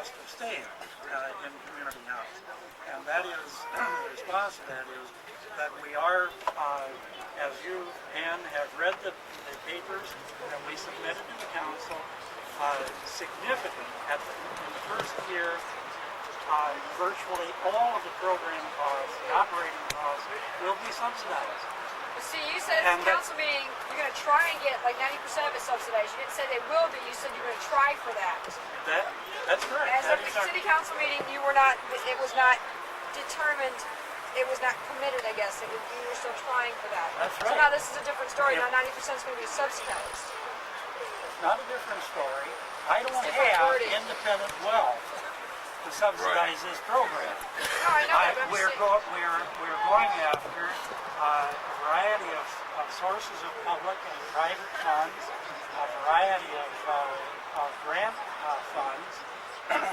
cost of staying in community housing. And that is, the response to that is that we are, as you, Ann, have read the papers that we submitted to the council, significant in the first year. Virtually all of the program costs, the operating costs, will be subsidized. See, you said at the council meeting you're going to try and get like 90% of it subsidized. You didn't say they will be. You said you're going to try for that. That's correct. As of the city council meeting, you were not. It was not determined. It was not committed. I guess you were still trying for that. That's right. So now this is a different story. Now 90% is going to be subsidized. It's not a different story. I don't have independent wealth to subsidize this program. No, I know. We're going after a variety of sources of public and private funds, a variety of grant funds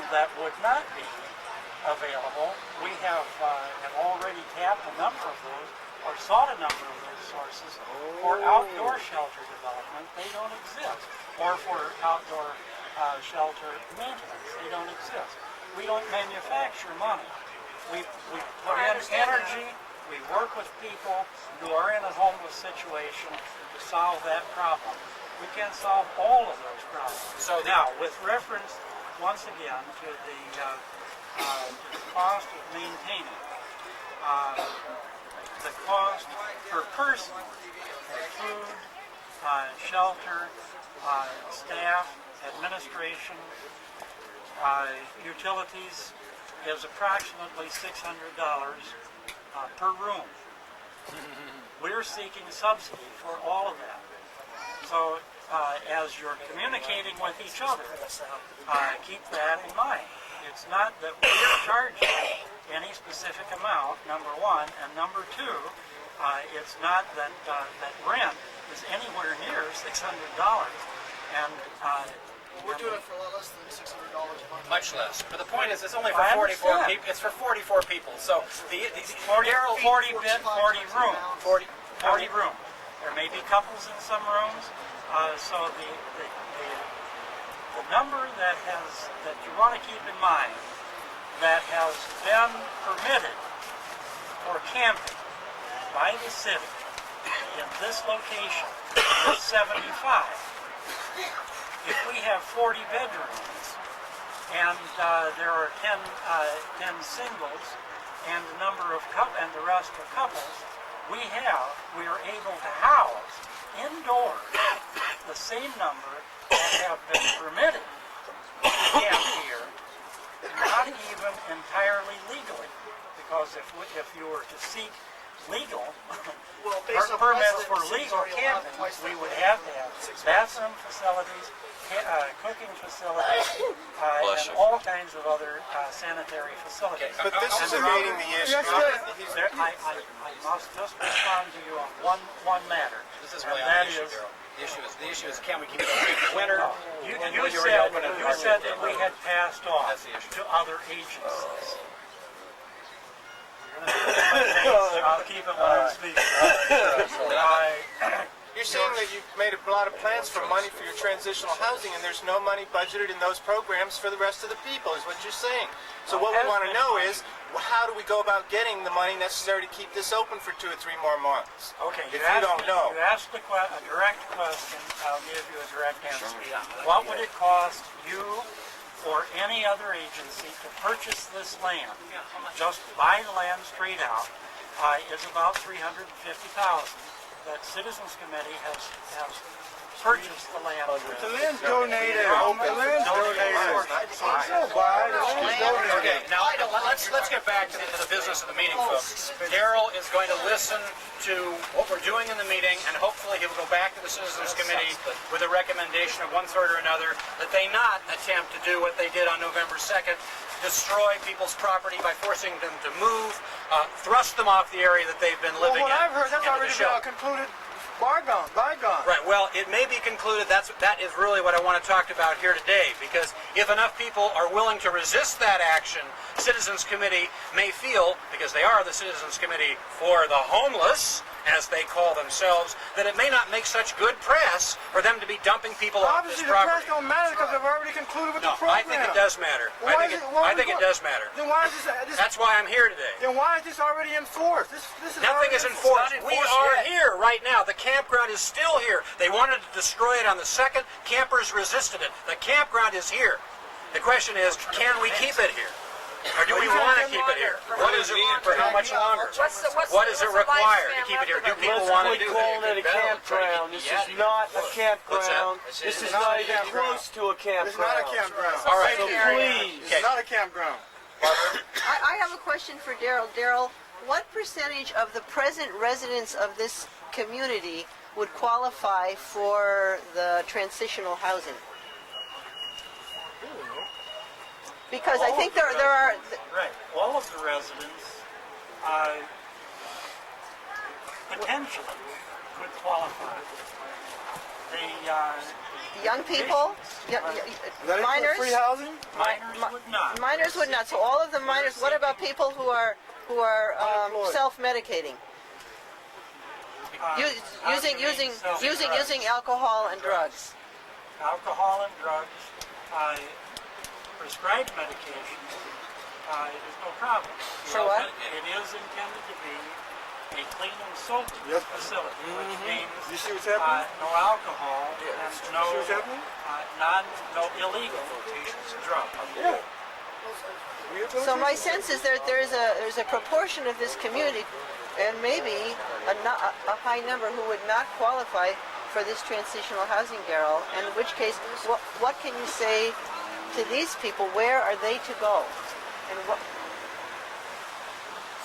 that would not be available. We have already tapped a number of those, or sought a number of those sources for outdoor shelter development. They don't exist. Or for outdoor shelter maintenance. They don't exist. We don't manufacture money. We put in energy. We work with people who are in a homeless situation to solve that problem. We can't solve all of those problems. So now, with reference, once again, to the cost of maintaining, the cost per person for food, shelter, staff, administration, utilities is approximately $600 per room. We're seeking subsidy for all of that. So as you're communicating with each other, keep that in mind. It's not that we're charging any specific amount, number one, and number two, it's not that that rent is anywhere near $600, and we're doing it for a lot less than $600 a month. Much less. But the point is, it's only for 44 people. It's for 44 people. So the 40 rooms. 40 rooms. There may be couples in some rooms. So the number that you want to keep in mind that has been permitted for camping by the city in this location is 75. If we have 40 bedrooms and there are 10 singles and a number of and the rest are couples, we are able to house indoors the same number that have been permitted to camp here, not even entirely legally, because if you were to seek legal permits for legal camping, we would have to have bathroom facilities, cooking facilities, and all kinds of other sanitary facilities. But this is evading the issue. I must just respond to you on one matter. This is really on the issue, Daryl. The issue is can we keep it free for winter? You said that we had passed on to other agencies. I'll keep it when I'm speaking. You're saying that you've made a lot of plans for money for your transitional housing, and there's no money budgeted in those programs for the rest of the people, is what you're saying. So what we want to know is, how do we go about getting the money necessary to keep this open for 2 or 3 more months? Okay, if you don't know. You asked a direct question, I'll give you a direct answer. What would it cost you or any other agency to purchase this land? Just buy the land straight out is about $350,000. That Citizens Committee has purchased the land. The land's donated. The land's donated. Okay, now let's get back to the business of the meeting, folks. Daryl is going to listen to what we're doing in the meeting, and hopefully he will go back to the Citizens Committee with a recommendation of one sort or another that they not attempt to do what they did on November 2nd, destroy people's property by forcing them to move, thrust them off the area that they've been living in. Well, what I've heard, that's already been concluded. Bygone. Right, well, it may be concluded that is really what I want to talk about here today, because if enough people are willing to resist that action, Citizens Committee may feel, because they are the Citizens Committee for the homeless, as they call themselves, that it may not make such good press for them to be dumping people off this Obviously, the press property. don't matter because they've already concluded with No, the program. I think it does matter. Well, I think it does matter. Then why is this? That's why I'm here today. Then why is this already enforced? This is Nothing already is enforced. We are yet. here right now. The campground is still here. They wanted to destroy it on the 2nd. Campers resisted it. The campground is here. The question is, can we keep it here? Or do we want to keep it here? What is it for how much longer? What does it require to keep it here? Do people want to do calling it? it a campground. This is not a campground. This is not even close to a campground. It's not a campground. All right. So please. It's not a campground. I have a question for Daryl. Daryl, what percentage of the present residents of this community would qualify for the transitional housing? Because I think there are... Right. All of the residents potentially could qualify. Young people, minors, Free housing? Minors would not. minors would not. So all of the minors. What about people who are Unemployed. self-medicating, using alcohol and drugs? Alcohol and drugs, prescribed medication is no problem. For what? It is intended to be a clean and sober Yep. facility, which means You see what's happening? no alcohol and no See what's happening? no illegal drugs. Yeah. So my sense is there's a proportion of this community, and maybe a high number who would not qualify for this transitional housing, Daryl. And in which case, what can you say to these people? Where are they to go? And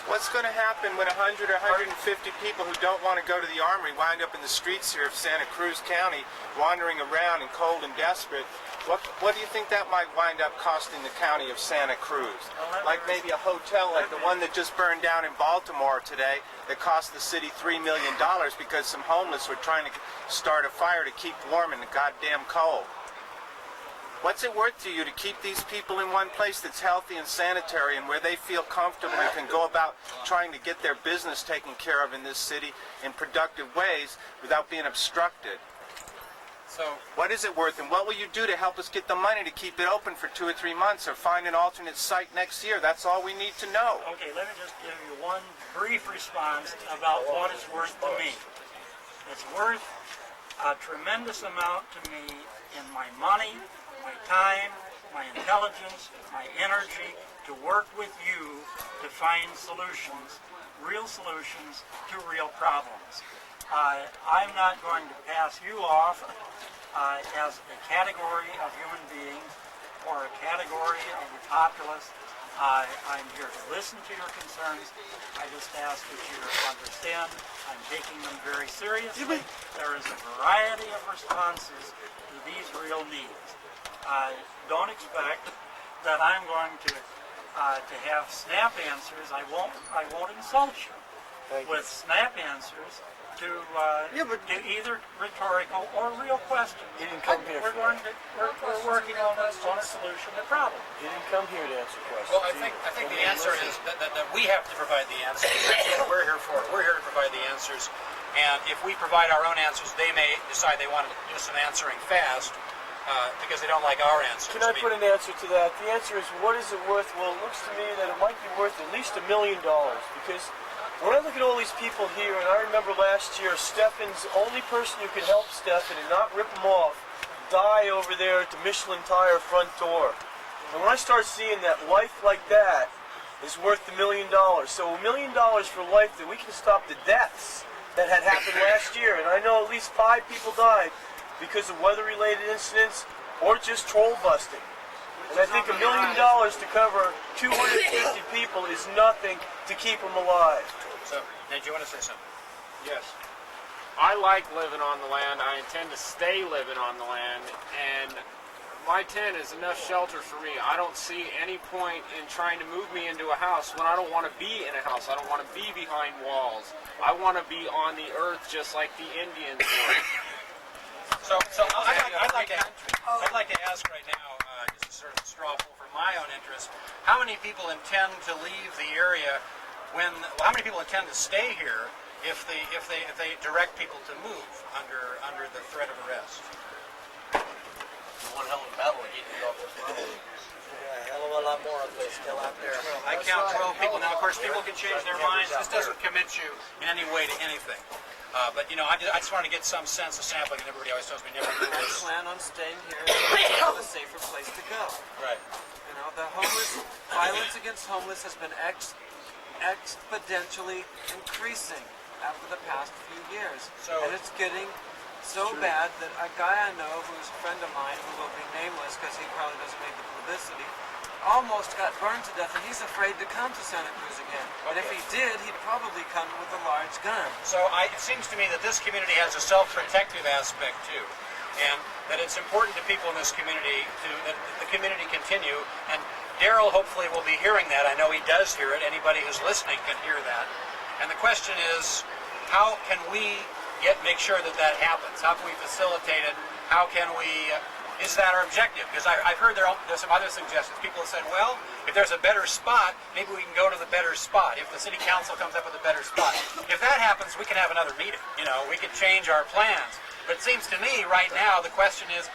What's going to happen when 100 or 150 people who don't want to go to the armory wind up in the streets here of Santa Cruz County, wandering around and cold and desperate? What do you think that might wind up costing the county of Santa Cruz? Like maybe a hotel like the one that just burned down in Baltimore today that cost the city $3 million because some homeless were trying to start a fire to keep warm in the goddamn cold. What's it worth to you to keep these people in one place that's healthy and sanitary and where they feel comfortable and can go about trying to get their business taken care of in this city in productive ways without being obstructed? So, What is it worth, and what will you do to help us get the money to keep it open for 2 or 3 months or find an alternate site next year? That's all we need to know. Okay, let me just give you one brief response about what it's worth to me. It's worth a tremendous amount to me in my money, my time, my intelligence, my energy to work with you to find solutions, real solutions to real problems. I'm not going to pass you off as a category of human beings or a category of the populace. I'm here to listen to your concerns. I just ask that you understand I'm taking them very seriously. There is a variety of responses to these real needs. Don't expect that I'm going to have snap answers. I won't insult you with snap answers to either rhetorical or real questions. He didn't come here We're for that. we're working on a solution to problems. He didn't come here to answer questions. well, I think the answer is that we have to provide the answers. That's what we're here for. We're here to provide the answers. And if we provide our own answers, they may decide they want to do some answering fast because they don't like our answers. Can I put an answer to that? The answer is, what is it worth? Well, it looks to me that it might be worth at least $1 million, because when I look at all these people here, and I remember last year, Stefan's only person who could help Stefan and not rip him off, die over there at the Michelin Tire front door. And when I start seeing that life like that is worth $1 million, so $1 million for life that we can stop the deaths that had happened last year, and I know at least 5 people died because of weather-related incidents or just troll busting. And I think $1 million to cover 250 people is nothing to keep them alive. So, Ned, do you want to say something? Yes. I like living on the land. I intend to stay living on the land, and my tent is enough shelter for me. I don't see any point in trying to move me into a house when I don't want to be in a house. I don't want to be behind walls. I want to be on the earth just like the Indians were. So I'd like to ask right now, just a sort of straw poll for my own interest, how many people intend to leave the area how many people intend to stay here if they direct people to move under the threat of arrest. One hell of a battle to get you off this road. A hell of a lot more if they're still out there. I count 12 people. Now, of course, people can change their minds. This doesn't commit you in any way to anything. But, you know, I just wanted to get some sense of sampling, and everybody always tells me never do I this. plan on staying here until it's a safer place to go. Right. You know, the violence against homeless has been exponentially increasing after the past few years. And it's getting so bad that a guy I know who's a friend of mine, who will be nameless because he probably doesn't make the publicity, almost got burned to death, and he's afraid to come to Santa Cruz again. And if he did, he'd probably come with a large gun. So it seems to me that this community has a self-protective aspect too, and that it's important to people in this community that the community continue. And Daryl hopefully will be hearing that. I know he does hear it. Anybody who's listening can hear that. And the question is, how can we make sure that that happens? How can we facilitate it? How can we? Is that our objective? Because I've heard there's some other suggestions. People have said, well, if there's a better spot, maybe we can go to the better spot. If the city council comes up with a better spot, if that happens, we can have another meeting. You know, we can change our plans. But it seems to me right now the question is,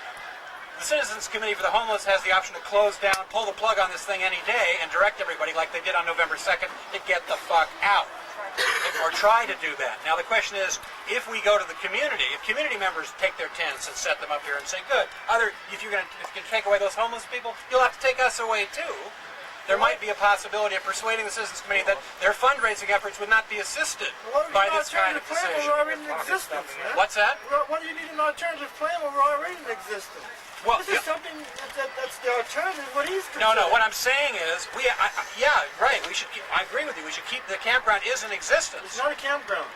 the Citizens Committee for the Homeless has the option to close down, pull the plug on this thing any day, and direct everybody like they did on November 2nd to get the fuck out. Or try to do that. Now the question is, if we go to the community, if community members take their tents and set them up here and say, good, if you're going to take away those homeless people, you'll have to take us away too. There might be a possibility of persuading the Citizens Committee that their fundraising efforts would not be assisted by this kind of decision. What's that? Why do you need an alternative plan when we're already in existence? Well, this is something that's the alternative. What he's No. What I'm saying is, yeah, right. We should. I agree with you. We should keep the campground is in existence. It's not a campground.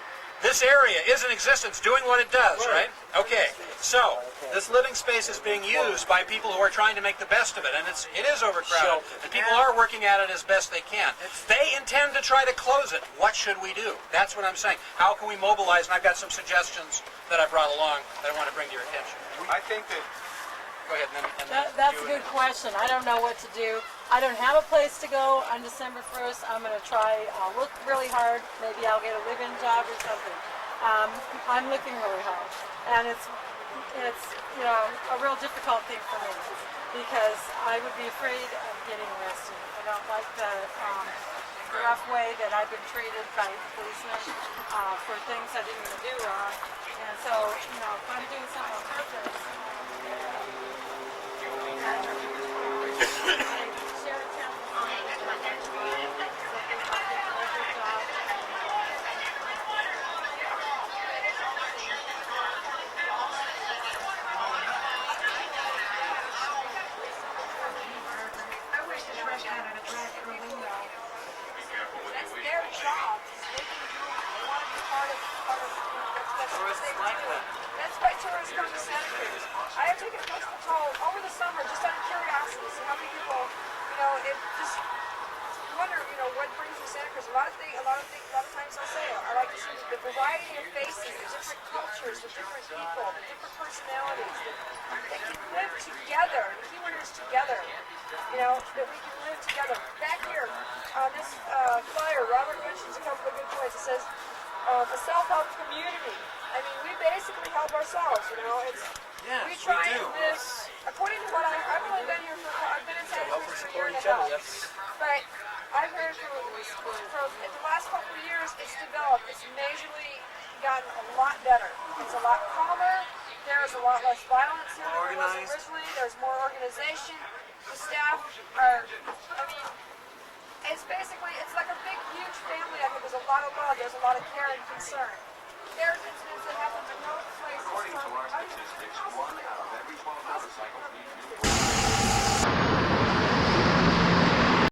This area is in existence, doing what it does, right? Okay. So this living space is being used by people who are trying to make the best of it, and it is overcrowded, and people are working at it as best they can. They intend to try to close it. What should we do? That's what I'm saying. How can we mobilize? And I've got some suggestions that I brought along that I want to bring to your attention. I think that. Go ahead. And then That's a good question. I don't know what to do. I don't have a place to go on December 1st. I'm going to try, look really hard. Maybe I'll get a live-in job or something. I'm looking really hard. And it's you know, a real difficult thing for me because I would be afraid of getting arrested. I don't like the rough way that I've been treated by policemen for things I didn't even do wrong. And so, you know, if I'm doing something on purpose, That's their job. They can do want to be part of that's what they do. That's why tourists come to Santa Cruz. I have taken most of the toll over the summer just out of curiosity, see how many people, you know, it just wonder, you know, what brings me to Santa Cruz. A lot of times I'll say it. I like to see the variety of faces, the different cultures, the different people, the different personalities. That can live together. The key word is together. You know, that we can live together. Back here on this flyer, Robert mentions a couple of good points. It says a self-help community. I mean, we basically help ourselves. You know, we try and live according to what I've only been here I've been in Santa Cruz for a year and a half. But I've heard from the last couple of years, it's developed. It's majorly gotten a lot better. It's a lot calmer. There's a lot less violence here than there was originally. There's more organization. The staff are, I mean, it's basically, it's like a big, huge family. I think there's a lot of love. There's a lot of care and concern. There's incidents that happen in no places.